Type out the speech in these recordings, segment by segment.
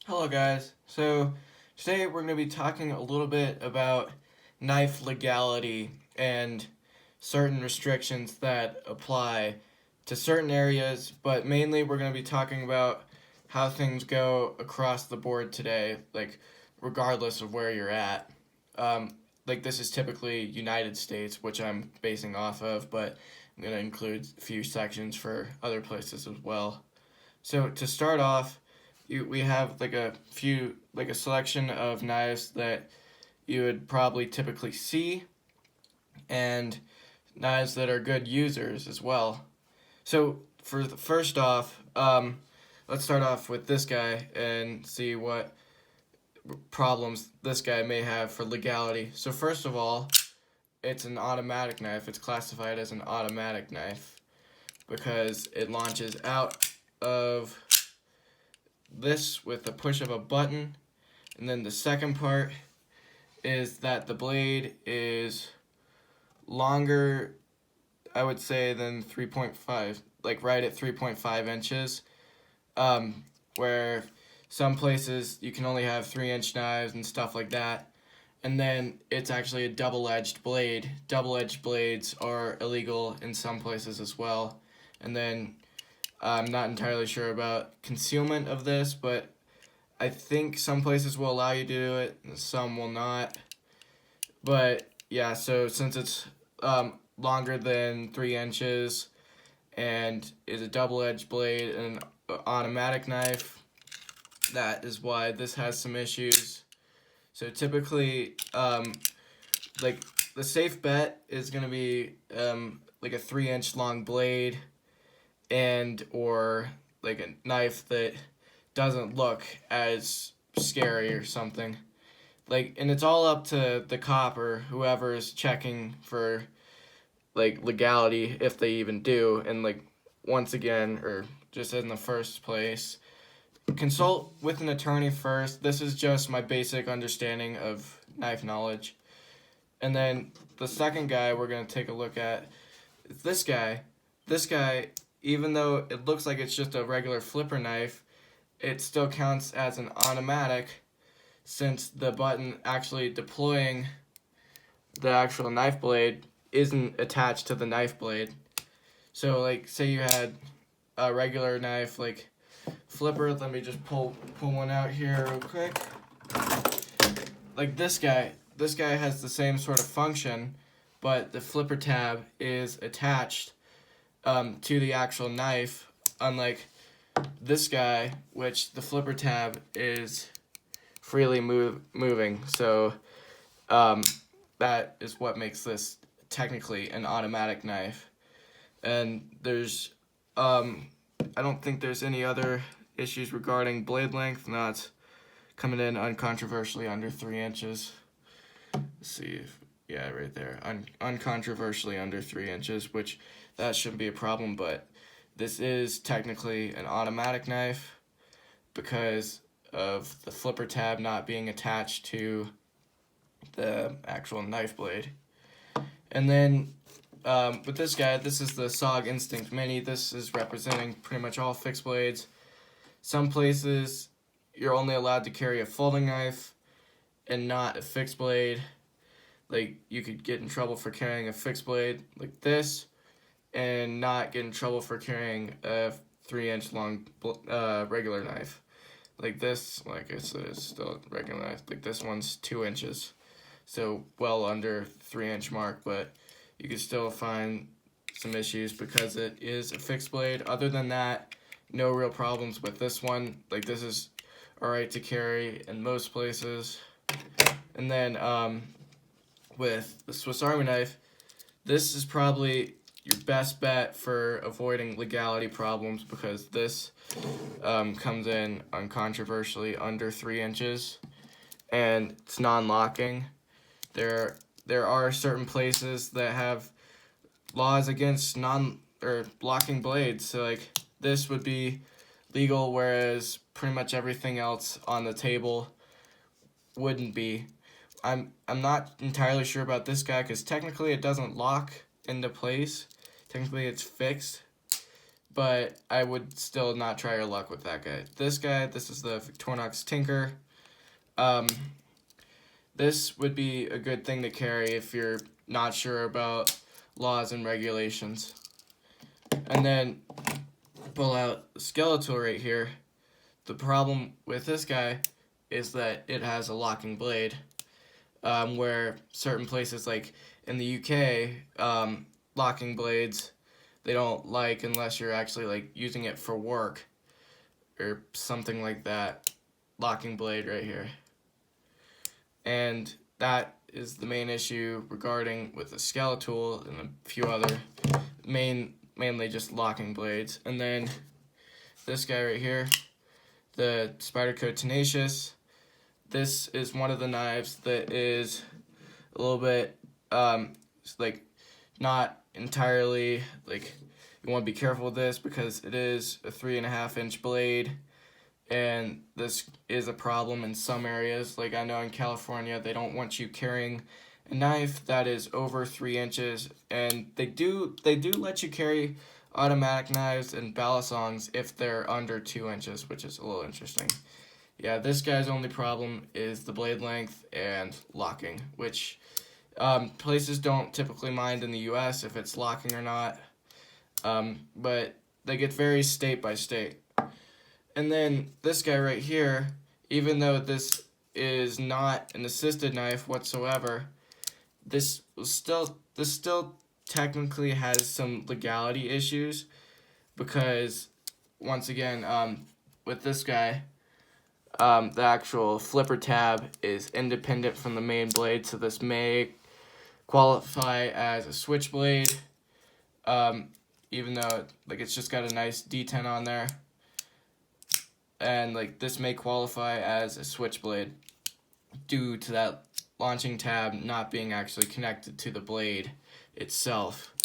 Hello guys. So today we're going to be talking a little bit about knife legality and certain restrictions that apply to certain areas, but mainly we're going to be talking about how things go across the board today, like regardless of where you're at. Like this is typically United States, which I'm basing off of, but I'm going to include a few sections for other places as well. So to start off, we have like a selection of knives that you would probably typically see, and knives that are good users as well. So for the first off, let's start off with this guy and see what problems this guy may have for legality. So first of all, it's an automatic knife. It's classified as an automatic knife because it launches out of this with the push of a button. And then the second part is that the blade is longer, I would say, than 3.5, like right at 3.5 inches. Where some places you can only have 3-inch knives and stuff like that. And then it's actually a double-edged blade. Double-edged blades are illegal in some places as well. And then I'm not entirely sure about concealment of this, but I think some places will allow you to do it, and some will not. But yeah, so since it's longer than 3 inches and is a double-edged blade and an automatic knife, that is why this has some issues. So typically, like the safe bet is gonna be like a 3-inch long blade and or like a knife that doesn't look as scary or something. Like, and it's all up to the cop or whoever is checking for like legality, if they even do. And like, once again, or just in the first place, consult with an attorney first. This is just my basic understanding of knife knowledge. And then the second guy we're going to take a look at is this guy. This guy, even though it looks like it's just a regular flipper knife, it still counts as an automatic since the button actually deploying the actual knife blade isn't attached to the knife blade. So like say you had a regular knife like flipper, let me just pull one out here real quick. Like this guy has the same sort of function, but the flipper tab is attached to the actual knife, unlike this guy, which the flipper tab is freely moving. So that is what makes this technically an automatic knife. And there's, I don't think there's any other issues regarding blade length. No, it's coming in uncontroversially under 3 inches. Let's see if, yeah, right there, uncontroversially under 3 inches, which that shouldn't be a problem, but this is technically an automatic knife because of the flipper tab not being attached to the actual knife blade. And then with this guy, this is the SOG Instinct Mini. This is representing pretty much all fixed blades. Some places you're only allowed to carry a folding knife and not a fixed blade. Like you could get in trouble for carrying a fixed blade like this and not get in trouble for carrying a 3-inch long regular knife. Like this, like I said, it's still a regular knife. Like this one's 2 inches, so well under 3-inch mark, but you can still find some issues because it is a fixed blade. Other than that, no real problems with this one. Like this is alright to carry in most places. And then with the Swiss Army knife, this is probably your best bet for avoiding legality problems because this comes in uncontroversially under 3 inches and it's non-locking. There are certain places that have laws against locking blades, so like this would be legal, whereas pretty much everything else on the table wouldn't be. I'm not entirely sure about this guy because technically it doesn't lock into place. Technically it's fixed. but I would still not try your luck with that guy. This is the Victorinox Tinker. Um, this would be a good thing to carry if you're not sure about laws and regulations. And then pull out the Skeletal right here. The problem with this guy is that it has a locking blade, where certain places like in the UK, locking blades, they don't like unless you're actually like using it for work or something like that. Locking blade right here. And that is the main issue regarding with the Skeletal and a few other mainly just locking blades. And then this guy right here, the Spyderco Tenacious. This is one of the knives that is a little bit like not entirely like, you want to be careful with this because it is a 3.5-inch blade, and this is a problem in some areas. Like I know in California they don't want you carrying a knife that is over 3 inches, and they do let you carry automatic knives and balisongs if they're under 2 inches, which is a little interesting. Yeah, this guy's only problem is the blade length and locking, which places don't typically mind in the U.S. if it's locking or not, but they get very state by state. And then this guy right here, even though this is not an assisted knife whatsoever, this still technically has some legality issues, because once again, with this guy, the actual flipper tab is independent from the main blade, so this may qualify as a switchblade, even though like it's just got a nice D10 on there, and like this may qualify as a switchblade due to that launching tab not being actually connected to the blade itself.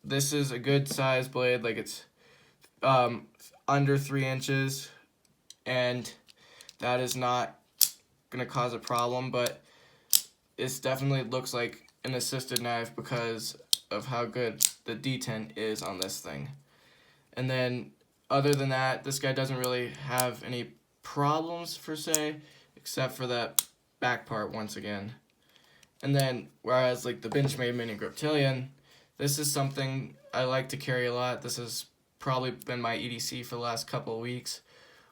This is a good size blade, like it's under 3 inches, and that is not gonna cause a problem, but it definitely looks like an assisted knife because of how good the D10 is on this thing. And then other than that, this guy doesn't really have any problems per se, except for that back part once again. And then whereas like the Benchmade Mini Griptilian, this is something I like to carry a lot. This has probably been my EDC for the last couple of weeks,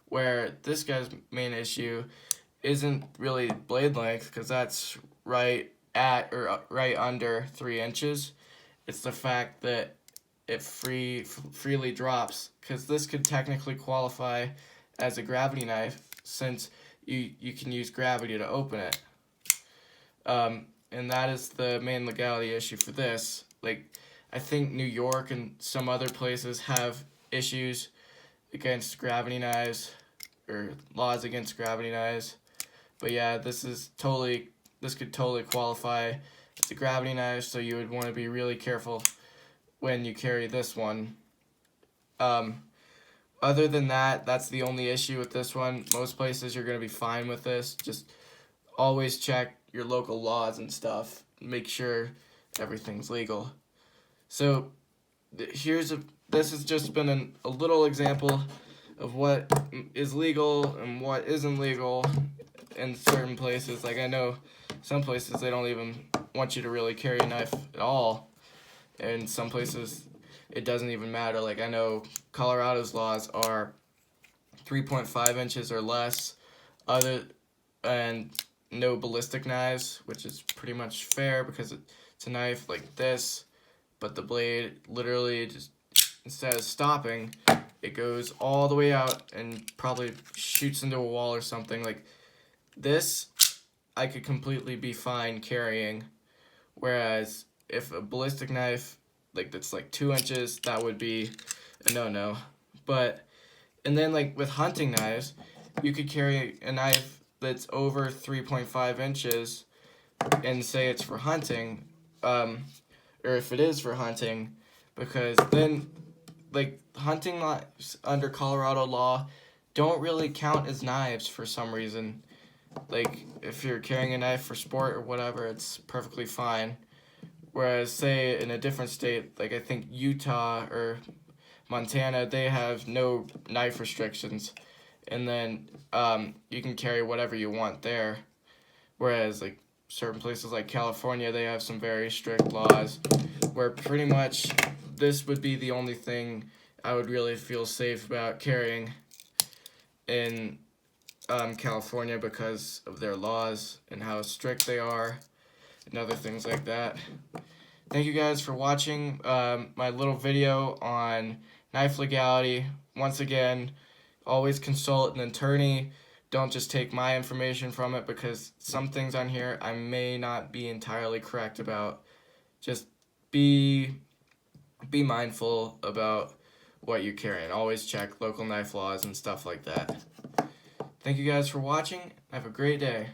where this guy's main issue isn't really blade length, because that's right at or right under 3 inches. It's the fact that it freely drops, because this could technically qualify as a gravity knife since you can use gravity to open it. And that is the main legality issue for this. Like, I think New York and some other places have issues against gravity knives, or laws against gravity knives. But yeah, this could totally qualify as a gravity knife, so you would want to be really careful when you carry this one. Other than that, that's the only issue with this one. Most places you're going to be fine with this. Just always check your local laws and stuff. Make sure everything's legal. So this has just been a little example of what is legal and what isn't legal in certain places. Like I know some places they don't even want you to really carry a knife at all, and some places it doesn't even matter. Like I know Colorado's laws are 3.5 inches or less, and no ballistic knives, which is pretty much fair because it's a knife like this, but the blade literally just, instead of stopping, it goes all the way out and probably shoots into a wall or something. Like this, I could completely be fine carrying, whereas if a ballistic knife like that's like 2 inches, that would be a no-no. And then like with hunting knives, you could carry a knife that's over 3.5 inches and say it's for hunting, or if it is for hunting, because then like hunting knives under Colorado law don't really count as knives for some reason. Like if you're carrying a knife for sport or whatever, it's perfectly fine. Whereas say in a different state, like I think Utah or Montana, they have no knife restrictions, and then you can carry whatever you want there. Whereas like certain places like California, they have some very strict laws where pretty much this would be the only thing I would really feel safe about carrying in California because of their laws and how strict they are and other things like that. Thank you guys for watching my little video on knife legality. Once again, always consult an attorney. Don't just take my information from it, because some things on here I may not be entirely correct about. Just be mindful about what you carry, and always check local knife laws and stuff like that. Thank you guys for watching. Have a great day.